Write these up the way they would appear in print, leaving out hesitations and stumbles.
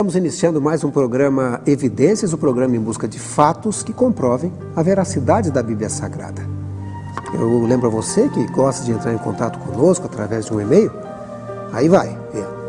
Estamos iniciando mais um programa Evidências, o programa em busca de fatos que comprovem a veracidade da Bíblia Sagrada. Eu lembro a você que gosta de entrar em contato conosco através de um e-mail. Aí vai,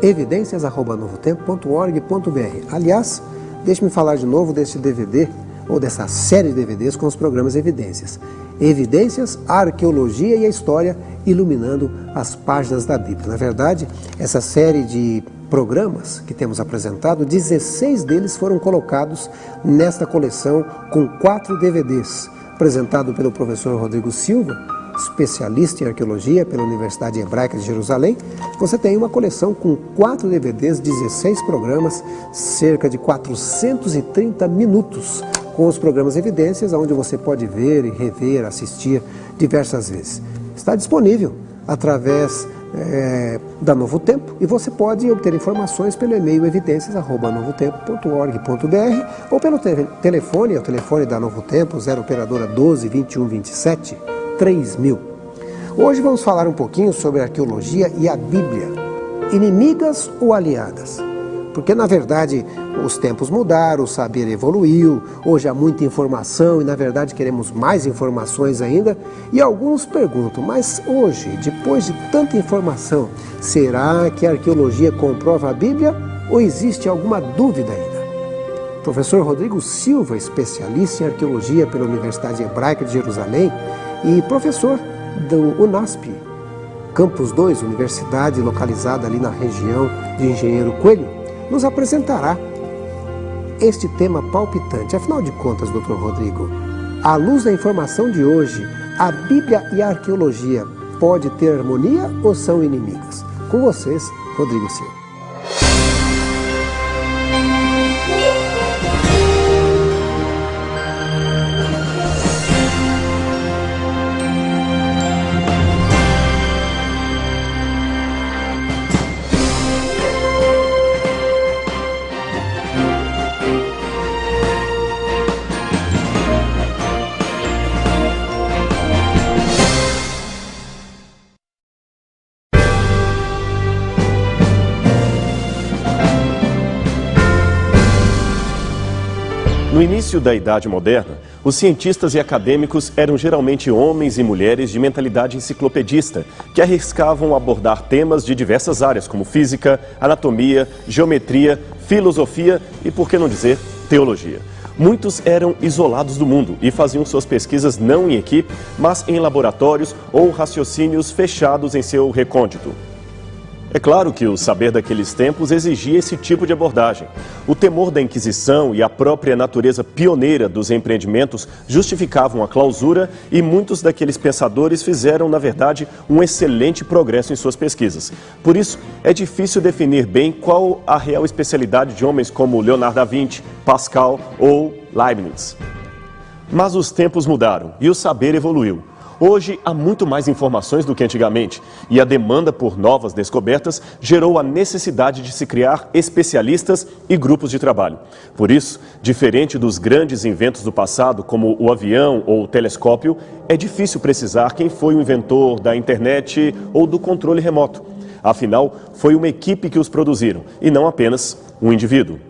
evidências@novotempo.org.br. Aliás, deixe-me falar de novo desse DVD, ou dessa série de DVDs com os programas Evidências. Evidências, a arqueologia e a história iluminando as páginas da Bíblia. Na verdade, essa série de programas que temos apresentado, 16 deles foram colocados nesta coleção com 4 DVDs, apresentado pelo professor Rodrigo Silva, especialista em arqueologia pela Universidade Hebraica de Jerusalém. Você tem uma coleção com 4 DVDs, 16 programas, cerca de 430 minutos, com os programas Evidências, onde você pode ver e rever, assistir diversas vezes. Está disponível através da Novo Tempo, e você pode obter informações pelo e-mail evidências@novotempo.org.br ou pelo telefone, o telefone da Novo Tempo, 0 operadora 12 21 27 3000. Hoje vamos falar um pouquinho sobre a arqueologia e a Bíblia, inimigas ou aliadas? Porque na verdade os tempos mudaram, o saber evoluiu, hoje há muita informação e na verdade queremos mais informações ainda. E alguns perguntam, mas hoje, depois de tanta informação, será que a arqueologia comprova a Bíblia ou existe alguma dúvida ainda? Professor Rodrigo Silva, especialista em arqueologia pela Universidade Hebraica de Jerusalém e professor do UNASP, Campus 2, universidade localizada ali na região de Engenheiro Coelho, nos apresentará este tema palpitante. Afinal de contas, Dr. Rodrigo, à luz da informação de hoje, a Bíblia e a arqueologia pode ter harmonia ou são inimigas? Com vocês, Rodrigo Silva. No início da Idade Moderna, os cientistas e acadêmicos eram geralmente homens e mulheres de mentalidade enciclopedista, que arriscavam abordar temas de diversas áreas, como física, anatomia, geometria, filosofia e, por que não dizer, teologia. Muitos eram isolados do mundo e faziam suas pesquisas não em equipe, mas em laboratórios ou raciocínios fechados em seu recôndito. É claro que o saber daqueles tempos exigia esse tipo de abordagem. O temor da Inquisição e a própria natureza pioneira dos empreendimentos justificavam a clausura e muitos daqueles pensadores fizeram, na verdade, um excelente progresso em suas pesquisas. Por isso, é difícil definir bem qual a real especialidade de homens como Leonardo da Vinci, Pascal ou Leibniz. Mas os tempos mudaram e o saber evoluiu. Hoje há muito mais informações do que antigamente e a demanda por novas descobertas gerou a necessidade de se criar especialistas e grupos de trabalho. Por isso, diferente dos grandes inventos do passado, como o avião ou o telescópio, é difícil precisar quem foi o inventor da internet ou do controle remoto. Afinal, foi uma equipe que os produziram e não apenas um indivíduo.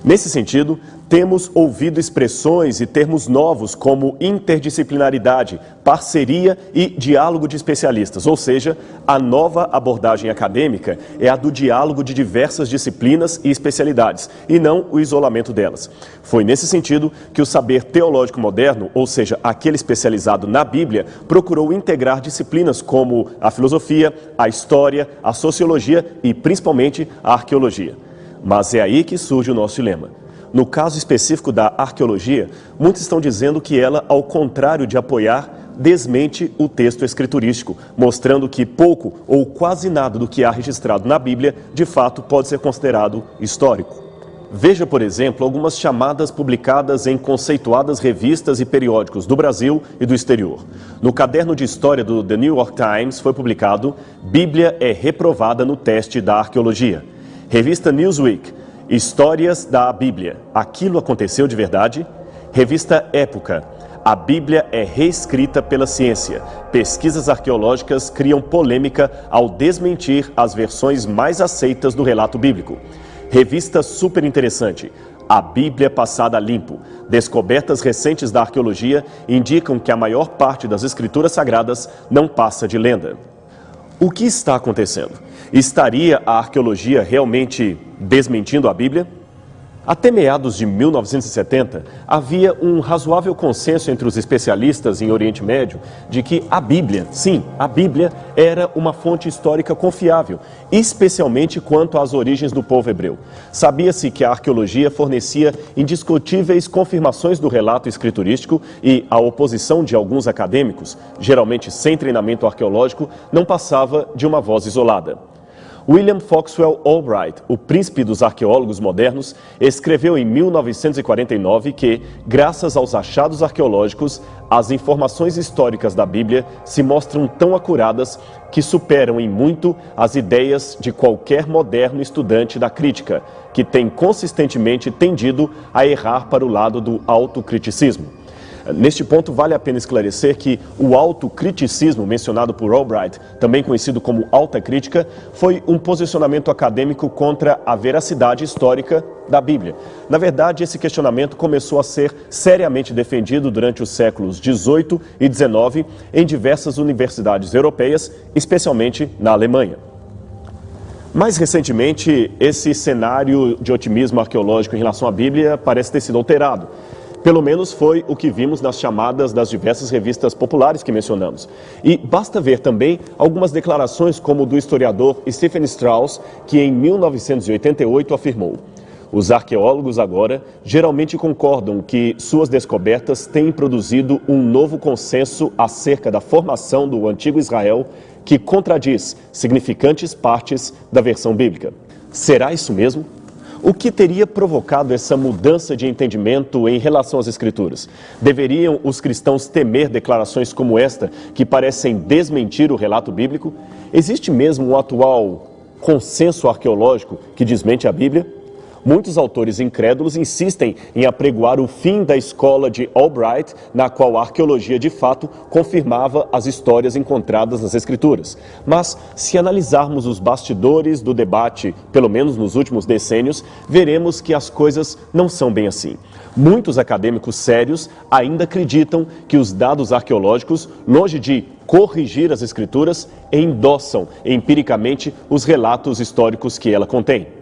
Nesse sentido, temos ouvido expressões e termos novos como interdisciplinaridade, parceria e diálogo de especialistas, ou seja, a nova abordagem acadêmica é a do diálogo de diversas disciplinas e especialidades, e não o isolamento delas. Foi nesse sentido que o saber teológico moderno, ou seja, aquele especializado na Bíblia, procurou integrar disciplinas como a filosofia, a história, a sociologia e, principalmente, a arqueologia. Mas é aí que surge o nosso dilema. No caso específico da arqueologia, muitos estão dizendo que ela, ao contrário de apoiar, desmente o texto escriturístico, mostrando que pouco ou quase nada do que há registrado na Bíblia, de fato, pode ser considerado histórico. Veja, por exemplo, algumas chamadas publicadas em conceituadas revistas e periódicos do Brasil e do exterior. No caderno de história do The New York Times foi publicado "Bíblia é reprovada no teste da arqueologia". Revista Newsweek, Histórias da Bíblia, aquilo aconteceu de verdade? Revista Época, a Bíblia é reescrita pela ciência. Pesquisas arqueológicas criam polêmica ao desmentir as versões mais aceitas do relato bíblico. Revista super interessante. A Bíblia Passada a Limpo. Descobertas recentes da arqueologia indicam que a maior parte das escrituras sagradas não passa de lenda. O que está acontecendo? Estaria a arqueologia realmente desmentindo a Bíblia? Até meados de 1970, havia um razoável consenso entre os especialistas em Oriente Médio de que a Bíblia, sim, a Bíblia, era uma fonte histórica confiável, especialmente quanto às origens do povo hebreu. Sabia-se que a arqueologia fornecia indiscutíveis confirmações do relato escriturístico e a oposição de alguns acadêmicos, geralmente sem treinamento arqueológico, não passava de uma voz isolada. William Foxwell Albright, o príncipe dos arqueólogos modernos, escreveu em 1949 que, graças aos achados arqueológicos, as informações históricas da Bíblia se mostram tão acuradas que superam em muito as ideias de qualquer moderno estudante da crítica, que tem consistentemente tendido a errar para o lado do autocriticismo. Neste ponto, vale a pena esclarecer que o autocriticismo mencionado por Albright, também conhecido como alta crítica, foi um posicionamento acadêmico contra a veracidade histórica da Bíblia. Na verdade, esse questionamento começou a ser seriamente defendido durante os séculos XVIII e XIX em diversas universidades europeias, especialmente na Alemanha. Mais recentemente, esse cenário de otimismo arqueológico em relação à Bíblia parece ter sido alterado. Pelo menos foi o que vimos nas chamadas das diversas revistas populares que mencionamos. E basta ver também algumas declarações como do historiador Stephen Strauss, que em 1988 afirmou: os arqueólogos agora geralmente concordam que suas descobertas têm produzido um novo consenso acerca da formação do antigo Israel que contradiz significantes partes da versão bíblica. Será isso mesmo? O que teria provocado essa mudança de entendimento em relação às Escrituras? Deveriam os cristãos temer declarações como esta, que parecem desmentir o relato bíblico? Existe mesmo um atual consenso arqueológico que desmente a Bíblia? Muitos autores incrédulos insistem em apregoar o fim da escola de Albright, na qual a arqueologia de fato confirmava as histórias encontradas nas Escrituras. Mas, se analisarmos os bastidores do debate, pelo menos nos últimos decênios, veremos que as coisas não são bem assim. Muitos acadêmicos sérios ainda acreditam que os dados arqueológicos, longe de corrigir as Escrituras, endossam empiricamente os relatos históricos que ela contém.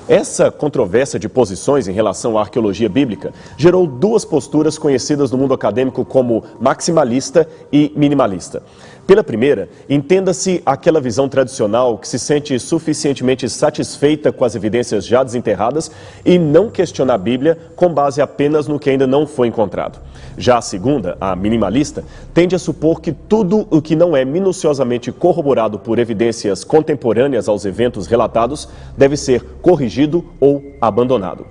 Essa controvérsia de posições em relação à arqueologia bíblica gerou duas posturas conhecidas no mundo acadêmico como maximalista e minimalista. Pela primeira, entenda-se aquela visão tradicional que se sente suficientemente satisfeita com as evidências já desenterradas e não questiona a Bíblia com base apenas no que ainda não foi encontrado. Já a segunda, a minimalista, tende a supor que tudo o que não é minuciosamente corroborado por evidências contemporâneas aos eventos relatados deve ser corrigido ou abandonado.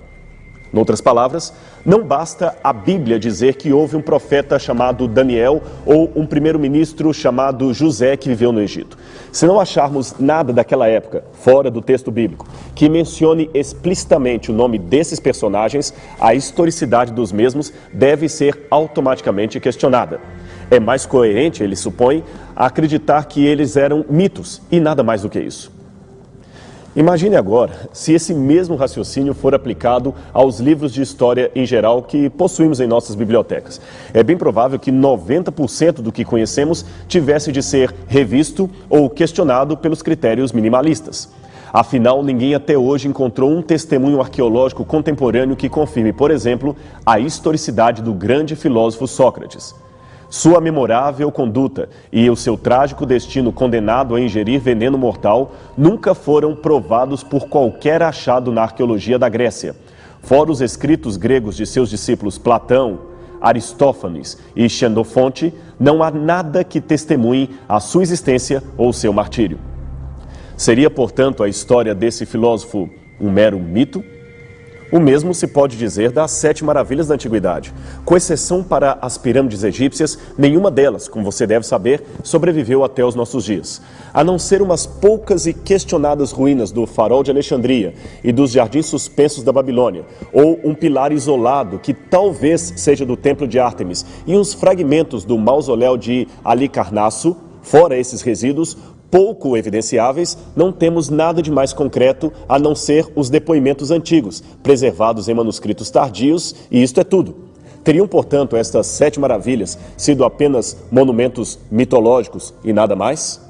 Em outras palavras, não basta a Bíblia dizer que houve um profeta chamado Daniel ou um primeiro-ministro chamado José que viveu no Egito. Se não acharmos nada daquela época, fora do texto bíblico, que mencione explicitamente o nome desses personagens, a historicidade dos mesmos deve ser automaticamente questionada. É mais coerente, ele supõe, acreditar que eles eram mitos e nada mais do que isso. Imagine agora se esse mesmo raciocínio for aplicado aos livros de história em geral que possuímos em nossas bibliotecas. É bem provável que 90% do que conhecemos tivesse de ser revisto ou questionado pelos critérios minimalistas. Afinal, ninguém até hoje encontrou um testemunho arqueológico contemporâneo que confirme, por exemplo, a historicidade do grande filósofo Sócrates. Sua memorável conduta e o seu trágico destino condenado a ingerir veneno mortal nunca foram provados por qualquer achado na arqueologia da Grécia. Fora os escritos gregos de seus discípulos Platão, Aristófanes e Xenofonte, não há nada que testemunhe a sua existência ou seu martírio. Seria, portanto, a história desse filósofo um mero mito? O mesmo se pode dizer das 7 maravilhas da antiguidade. Com exceção para as pirâmides egípcias, nenhuma delas, como você deve saber, sobreviveu até os nossos dias. A não ser umas poucas e questionadas ruínas do Farol de Alexandria e dos Jardins Suspensos da Babilônia, ou um pilar isolado que talvez seja do Templo de Ártemis, e uns fragmentos do mausoléu de Halicarnasso, fora esses resíduos, pouco evidenciáveis, não temos nada de mais concreto a não ser os depoimentos antigos, preservados em manuscritos tardios, e isto é tudo. Teriam, portanto, estas 7 maravilhas sido apenas monumentos mitológicos e nada mais?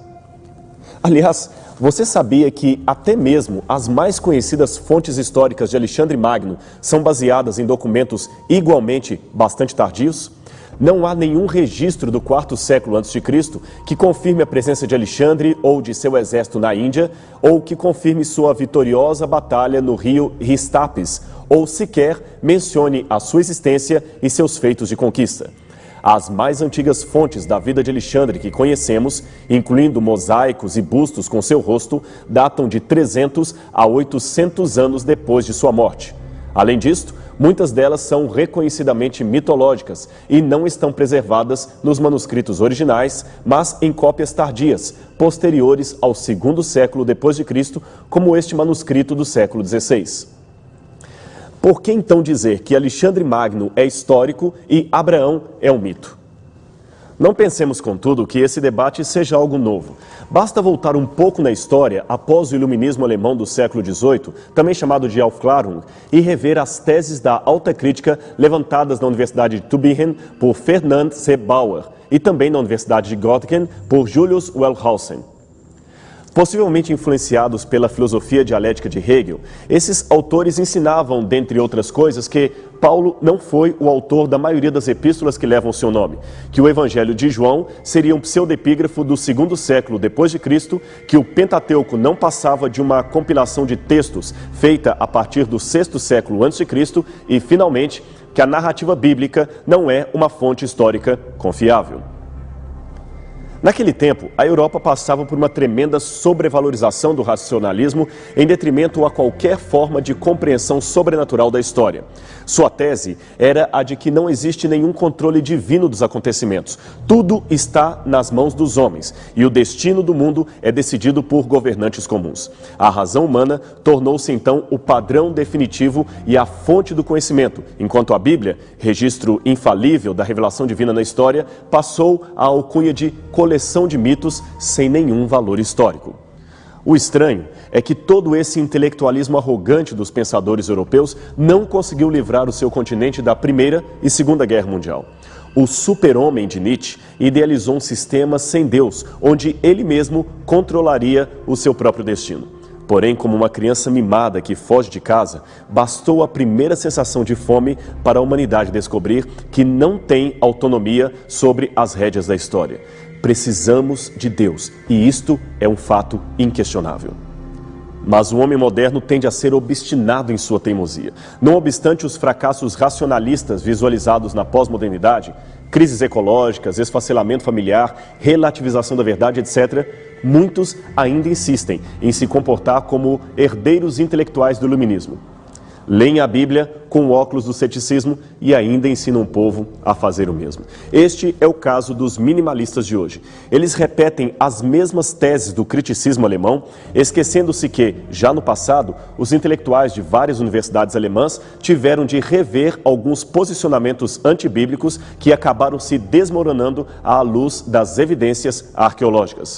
Aliás, você sabia que até mesmo as mais conhecidas fontes históricas de Alexandre Magno são baseadas em documentos igualmente bastante tardios? Não há nenhum registro do 4º século a.C. que confirme a presença de Alexandre ou de seu exército na Índia, ou que confirme sua vitoriosa batalha no rio Histapes, ou sequer mencione a sua existência e seus feitos de conquista. As mais antigas fontes da vida de Alexandre que conhecemos, incluindo mosaicos e bustos com seu rosto, datam de 300 a 800 anos depois de sua morte. Além disto, muitas delas são reconhecidamente mitológicas e não estão preservadas nos manuscritos originais, mas em cópias tardias, posteriores ao 2º século depois de Cristo, como este manuscrito do século XVI. Por que então dizer que Alexandre Magno é histórico e Abraão é um mito? Não pensemos, contudo, que esse debate seja algo novo. Basta voltar um pouco na história após o iluminismo alemão do século XVIII, também chamado de Aufklärung, e rever as teses da alta crítica levantadas na Universidade de Tübingen por Ferdinand C. Bauer e também na Universidade de Göttingen por Julius Wellhausen. Possivelmente influenciados pela filosofia dialética de Hegel, esses autores ensinavam, dentre outras coisas, que Paulo não foi o autor da maioria das epístolas que levam seu nome, que o Evangelho de João seria um pseudepígrafo do 2º século depois de Cristo, que o Pentateuco não passava de uma compilação de textos feita a partir do 6º século a.C. e, finalmente, que a narrativa bíblica não é uma fonte histórica confiável. Naquele tempo, a Europa passava por uma tremenda sobrevalorização do racionalismo em detrimento a qualquer forma de compreensão sobrenatural da história. Sua tese era a de que não existe nenhum controle divino dos acontecimentos. Tudo está nas mãos dos homens e o destino do mundo é decidido por governantes comuns. A razão humana tornou-se então o padrão definitivo e a fonte do conhecimento, enquanto a Bíblia, registro infalível da revelação divina na história, passou à alcunha de coleção de mitos sem nenhum valor histórico. O estranho é que todo esse intelectualismo arrogante dos pensadores europeus não conseguiu livrar o seu continente da Primeira e Segunda Guerra Mundial. O super-homem de Nietzsche idealizou um sistema sem Deus, onde ele mesmo controlaria o seu próprio destino. Porém, como uma criança mimada que foge de casa, bastou a primeira sensação de fome para a humanidade descobrir que não tem autonomia sobre as rédeas da história. Precisamos de Deus, e isto é um fato inquestionável. Mas o homem moderno tende a ser obstinado em sua teimosia. Não obstante os fracassos racionalistas visualizados na pós-modernidade, crises ecológicas, esfacelamento familiar, relativização da verdade, etc., muitos ainda insistem em se comportar como herdeiros intelectuais do iluminismo. Leem a Bíblia com o óculos do ceticismo e ainda ensinam o povo a fazer o mesmo. Este é o caso dos minimalistas de hoje. Eles repetem as mesmas teses do criticismo alemão, esquecendo-se que, já no passado, os intelectuais de várias universidades alemãs tiveram de rever alguns posicionamentos antibíblicos que acabaram se desmoronando à luz das evidências arqueológicas.